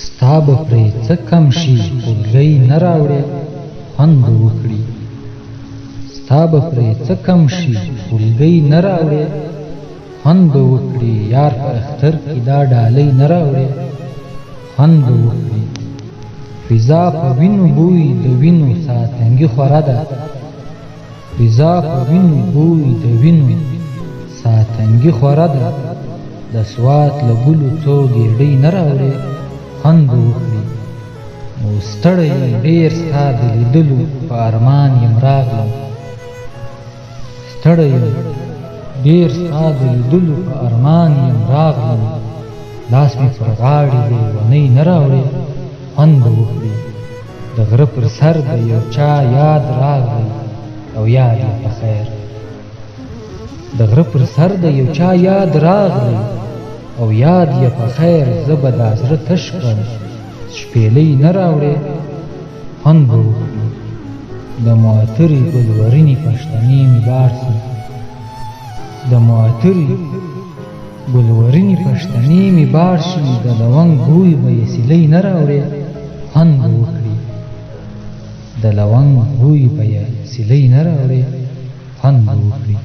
ستا به پرې څه کم شي خولګۍ نه راوړې خوند به وکړي ستا به پرې څه کم شي خولګۍ نه راوړې خوند به وکړي یار په اختر کې دا ډالۍ نه راوړې خوند به وکړي فضا په وینو بوی د وینو ساتنګي خوره ده فضا په وینو بوی د وینو ساتنګي خوره ده د سوات له ګلو څو ګېډۍ نه راوړې خوند به وکړي نو ستړی یم ډېر ستا د لیدلو په ارمان یم راغلم ستړی یم ډېر ستا د لیدلو په ارمان یم راغلم لاس مې پر غاړې لیونۍ نه راوړې خوند به وکړي د غره پر سر د یو چا یاد راغلی او یاد یې په خیر د غره پر سر د یو چا یاد راغلی او یاد یې په خیر زه به دا زړه تش کړم شپېلۍ نه راوړې خوند به وکړي د معطرې ګلورینې پښتنې مې بارسي د معطرې ګلورینې پښتنې مې بار شي د لونګ بوی به یې سیلۍ نه راوړې خوند به وکړي د لونګ بوی به یې سیلۍ نه راوړې خوند به وکړي